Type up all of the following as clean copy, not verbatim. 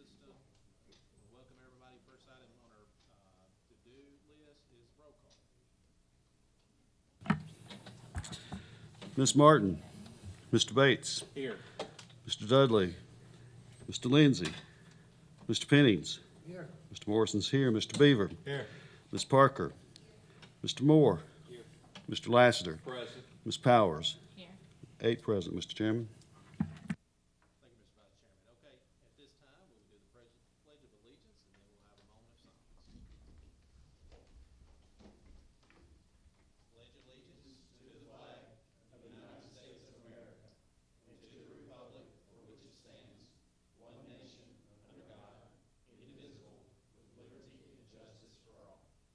system. Welcome everybody. First item on our to-do list is roll call. Ms. Martin, Mr. Bates, Here. Mr. Dudley, Mr. Lindsay, Mr. Pennings, Here. Mr. Morrison's here, Mr. Beaver, Here. Ms. Parker, Mr. Moore, Here. Mr. Lassiter, Present. Ms. Powers. Here. 8 present, Mr. Chairman. Thank you, Mr. Vice Chairman. Okay, at this time, we will do the Pledge of Allegiance, and then we'll have a moment of silence. Pledge allegiance to the flag of the United States of America and to the republic for which it stands, one nation, under God, indivisible, with liberty and justice for all. Thank you.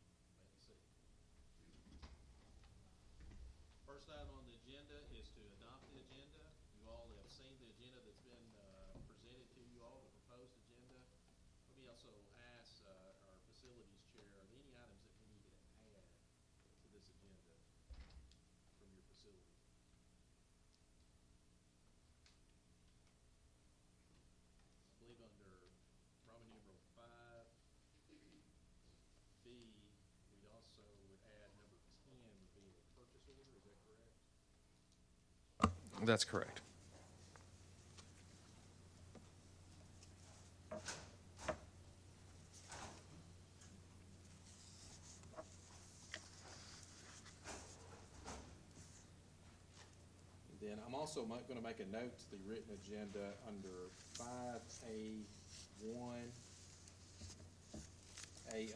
You may be seated. First item on the agenda is to adopt the agenda. You all have seen the agenda that's been presented to you all, the proposed agenda. Let me also ask our facilities chair, are there any items that we need to add to this agenda from your facility? I believe under Roman numeral 5B, we'd also would add number 10 would be the purchase order, is that correct? That's correct. Then I'm also going to make a note to the written agenda under 5A1.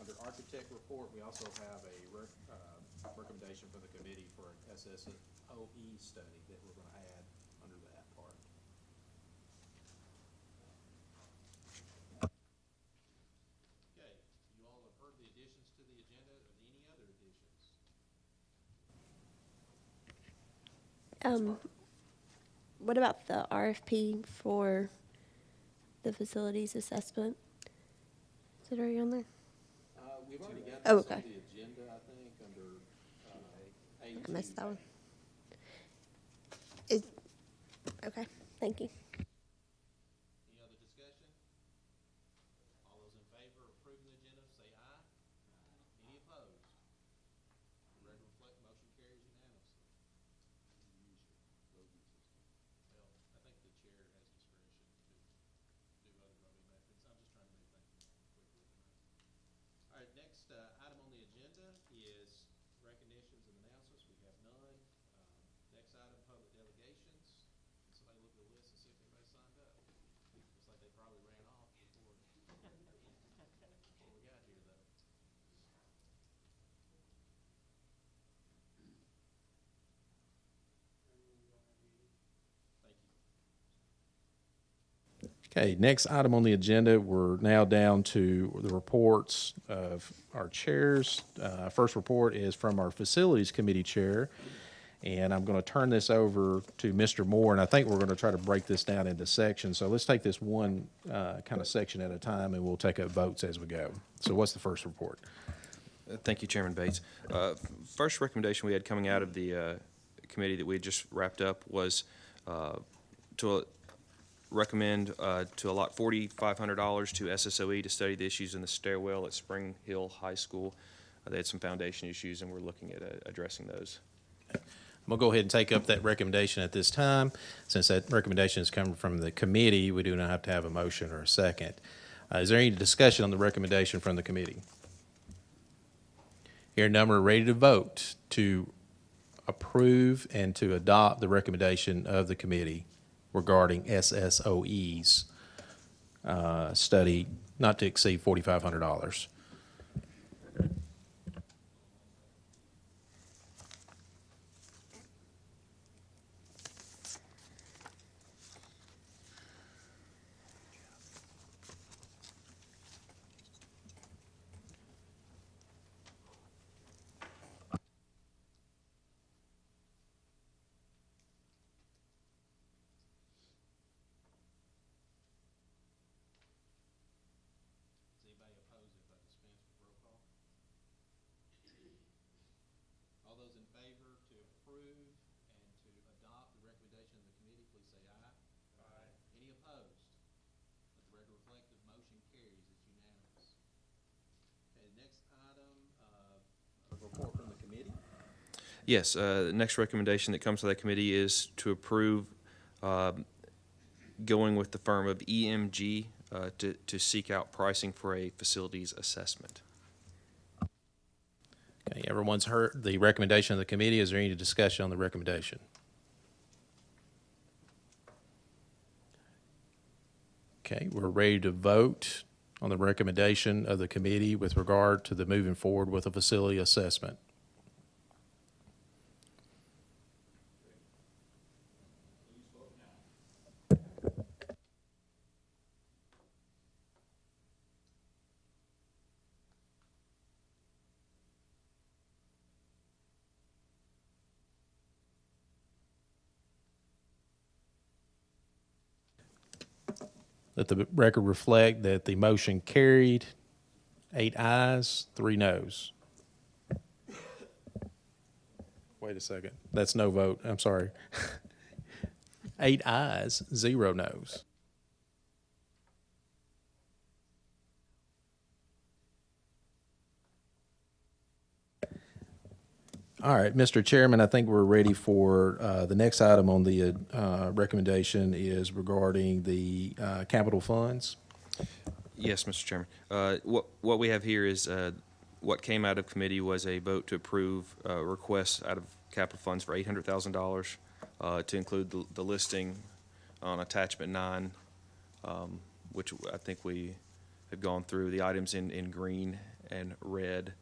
Under architect report, we also have a recommendation for the committee for an SSOE study that we're going to add under that part. Okay, you all have heard the additions to the agenda. Are there any other additions? What about the RFP for the facilities assessment? Is it already on there? We've already got Oh, this okay. on the agenda, I think, under A2. I missed that one. Is, okay, thank you. Any other discussion? All those in favor of approving the agenda, say aye. Any opposed? The record reflect motion carries unanimously. Well, I think the chair has discretion to do other voting methods. I'm just trying to move things quickly tonight. All right, next item on the agenda is recognitions and announcements. We have none. Next item, public delegations. Can somebody look at the list and see if anybody signed up? Looks like they probably ran off before we got here, though. Thank you. Okay, next item on the agenda, we're now down to the reports of our chairs. First report is from our Facilities Committee Chair, and I'm going to turn this over to Mr. Moore, and I think we're going to try to break this down into sections. So let's take this one kind of section at a time, and we'll take up votes as we go. So what's the first report? Thank you, Chairman Bates. First recommendation we had coming out of the committee that we had just wrapped up was to recommend to allot $4,500 to SSOE to study the issues in the stairwell at Spring Hill High School. They had some foundation issues, and we're looking at addressing those. I'm going to go ahead and take up that recommendation at this time. Since that recommendation is coming from the committee, we do not have to have a motion or a second. Is there any discussion on the recommendation from the committee? Hearing none, we're ready to vote to approve and to adopt the recommendation of the committee regarding SSOE's study not to exceed $4,500. Yes, the next recommendation that comes to that committee is to approve going with the firm of EMG to seek out pricing for a facilities assessment. Okay, everyone's heard the recommendation of the committee. Is there any discussion on the recommendation? Okay, we're ready to vote on the recommendation of the committee with regard to the moving forward with a facility assessment. Let the record reflect that the motion carried, 8 ayes, 3 noes. Wait a second. That's no vote. I'm sorry. 8 ayes, 0 noes. All right, Mr. Chairman, I think we're ready for the next item on the recommendation is regarding the capital funds. Yes, Mr. Chairman. What we have here is what came out of committee was a vote to approve requests out of capital funds for $800,000 to include the listing on attachment 9, which I think we have gone through the items in green and red,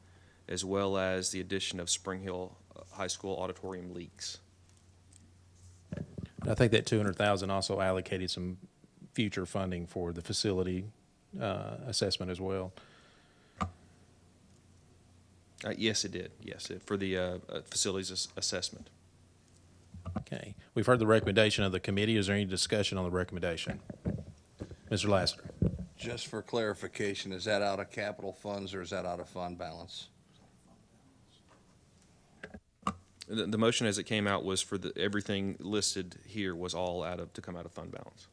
as well as the addition of Spring Hill High School auditorium leaks. I think that 200,000 also allocated some future funding for the facility assessment as well. Yes, it did. Yes, for the facilities assessment. Okay, we've heard the recommendation of the committee. Is there any discussion on the recommendation? Mr. Lassiter. Just for clarification, is that out of capital funds or is that out of fund balance? The motion as it came out was for everything listed here was all to come out of fund balance.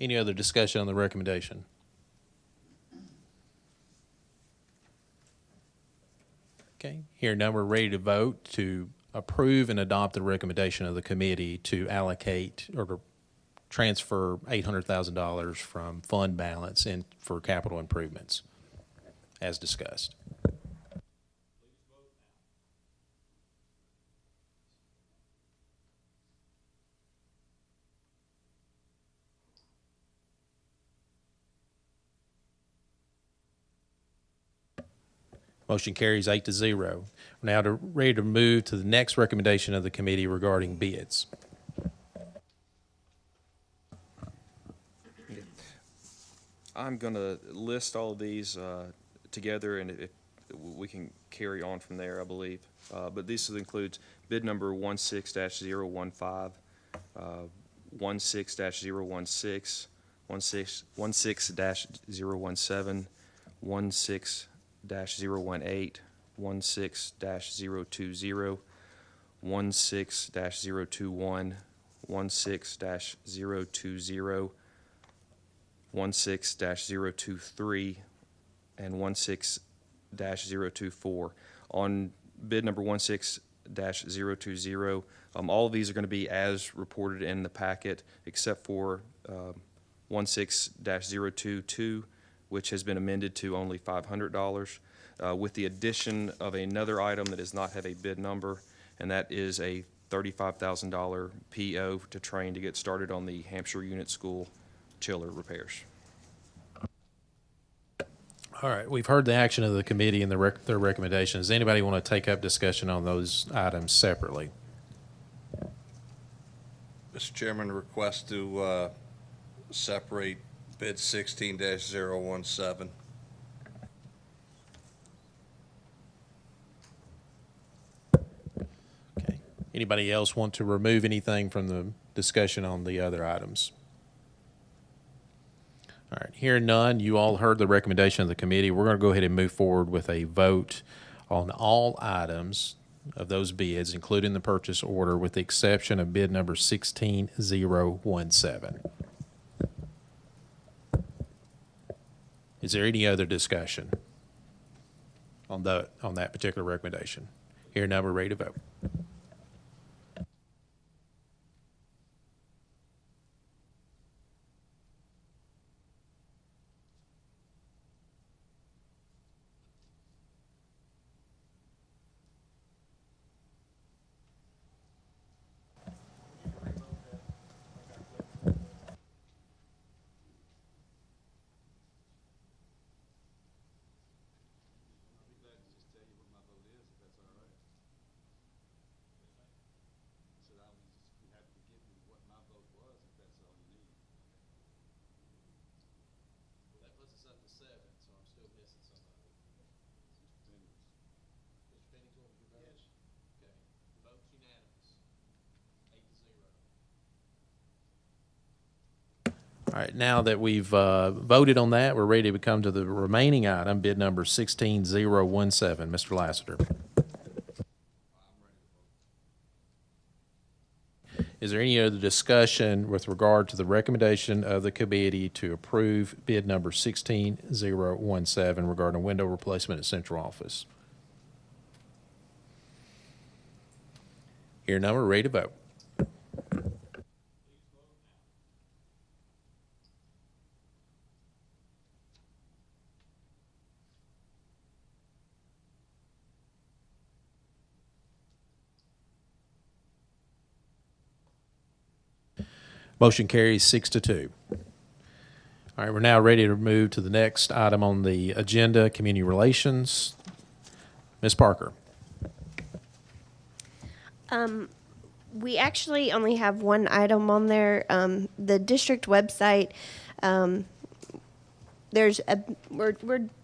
Any other discussion on the recommendation? Okay, here now we're ready to vote to approve and adopt the recommendation of the committee to allocate or to transfer $800,000 from fund balance in for capital improvements, as discussed. Motion carries 8-0. We're now ready to move to the next recommendation of the committee regarding bids. I'm going to list all of these together, and if we can carry on from there, I believe. But this includes bid number 16-015, 16-016, 16-017, 16-018, 16-020, 16-021, 16-020, 16-023, and 16-024. On bid number 16-020, all of these are going to be as reported in the packet, except for 16-022, which has been amended to only $500, with the addition of another item that does not have a bid number, and that is a $35,000 PO to train to get started on the Hampshire Unit School chiller repairs. All right, we've heard the action of the committee and their recommendations. Does anybody want to take up discussion on those items separately? Mr. Chairman, request to separate bid 16-017. Okay. Anybody else want to remove anything from the discussion on the other items? All right, hearing none, you all heard the recommendation of the committee. We're going to go ahead and move forward with a vote on all items of those bids, including the purchase order, with the exception of bid number 16-017. Is there any other discussion on that particular recommendation? Here now, we're ready to vote. That puts us up to 7, so I'm still missing somebody. Mr. Pennington, your vote? Yes. Okay, the vote's unanimous, 8-0. All right, now that we've voted on that, we're ready to come to the remaining item, bid number 16017. Mr. Lassiter. Is there any other discussion with regard to the recommendation of the committee to approve bid number 16017 regarding window replacement at central office? Here now, we're ready to vote. Motion carries 6-2. All right, we're now ready to move to the next item on the agenda, community relations. Ms. Parker. We actually only have one item on there. The district website, we're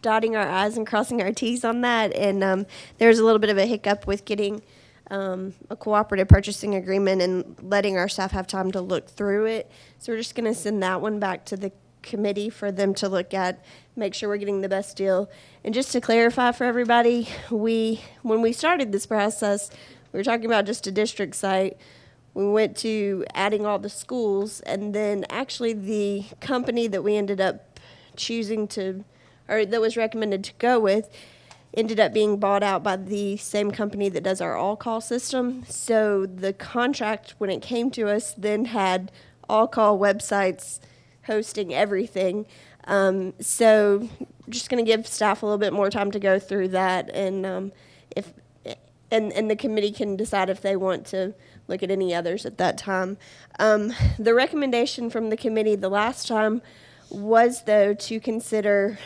dotting our I's and crossing our T's on that, and there's a little bit of a hiccup with getting a cooperative purchasing agreement and letting our staff have time to look through it. So we're just going to send that one back to the committee for them to look at, make sure we're getting the best deal. And just to clarify for everybody, when we started this process, we were talking about just a district site. We went to adding all the schools, and then actually the company that we ended up choosing to, or that was recommended to go with, ended up being bought out by the same company that does our all-call system. So the contract, when it came to us, then had all-call websites hosting everything. So just going to give staff a little bit more time to go through that, and and the committee can decide if they want to look at any others at that time. The recommendation from the committee the last time was, though, to consider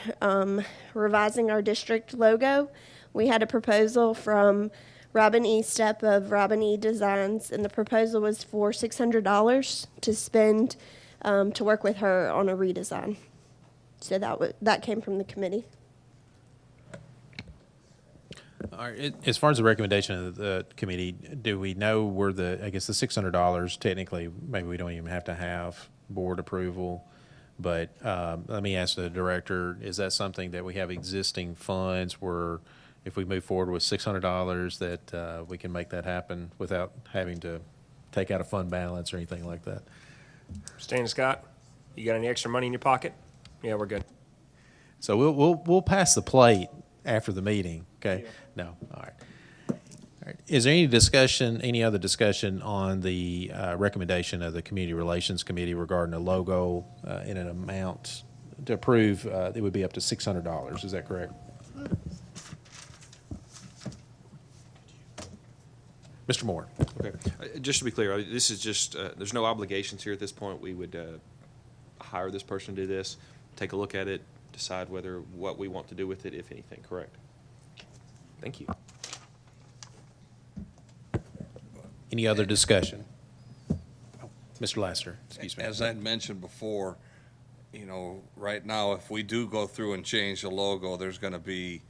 revising our district logo. We had a proposal from Robin E. Stepp of Robin E. Designs, and the proposal was for $600 to spend to work with her on a redesign. So that came from the committee. All right, as far as the recommendation of the committee, do we know where I guess the $600, technically, maybe we don't even have to have board approval, but let me ask the director, is that something that we have existing funds where if we move forward with $600 that we can make that happen without having to take out a fund balance or anything like that? Stan Scott, you got any extra money in your pocket? Yeah, we're good. So we'll pass the plate after the meeting, okay? Yeah. No, all right. All right. Is there any other discussion on the recommendation of the Community Relations Committee regarding a logo in an amount to approve? It would be up to $600. Is that correct? Mr. Moore. Okay. Just to be clear, this is just, there's no obligations here at this point. We would hire this person to do this, take a look at it, decide what we want to do with it, if anything, correct? Thank you. Any other discussion? Mr. Lassiter, excuse me. As I'd mentioned before, right now, if we do go through and change the logo, there's going to be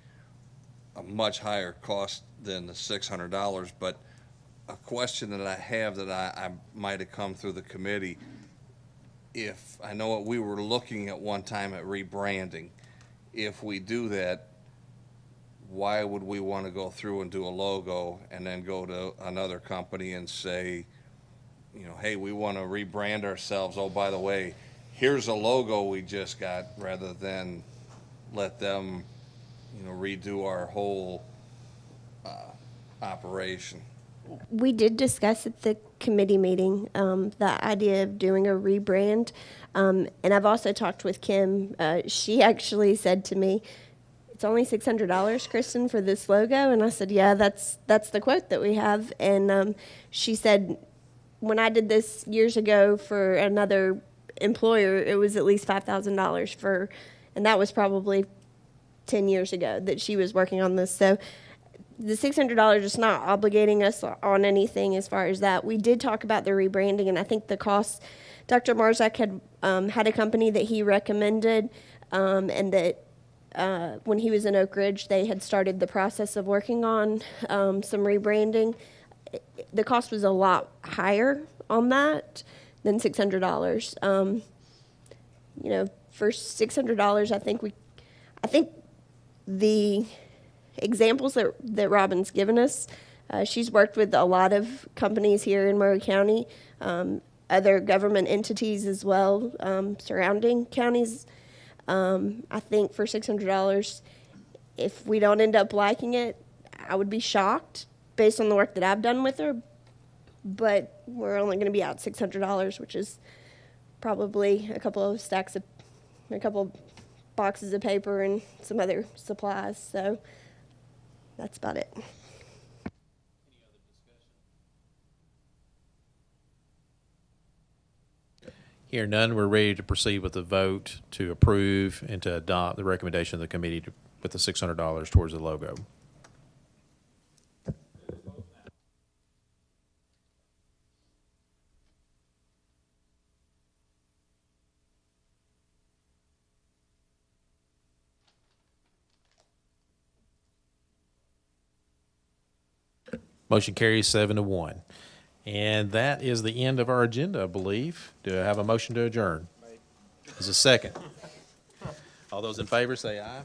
a much higher cost than the $600. But a question that I have that I might have come through the committee, if I know what we were looking at one time at rebranding, if we do that, why would we want to go through and do a logo and then go to another company and say, hey, we want to rebrand ourselves. Oh, by the way, here's a logo we just got, rather than let them redo our whole operation. We did discuss at the committee meeting the idea of doing a rebrand. And I've also talked with Kim. She actually said to me, "It's only $600, Kristen, for this logo." And I said, "Yeah, that's the quote that we have." And she said, "When I did this years ago for another employer, it was at least $5,000 for," and that was probably 10 years ago that she was working on this. So the $600 is not obligating us on anything as far as that. We did talk about the rebranding, and I think the cost, Dr. Marzak had had a company that he recommended, and that when he was in Oak Ridge, they had started the process of working on some rebranding. The cost was a lot higher on that than $600. For $600, I think the examples that Robin's given us, she's worked with a lot of companies here in Maury County, other government entities as well, surrounding counties. I think for $600, if we don't end up liking it, I would be shocked based on the work that I've done with her. But we're only going to be out $600, which is probably a couple boxes of paper and some other supplies. So that's about it. Any other discussion? Here none, we're ready to proceed with the vote to approve and to adopt the recommendation of the committee with the $600 towards the logo. Motion carries 7-1. And that is the end of our agenda, I believe. Do I have a motion to adjourn? Is a second? All those in favor say aye.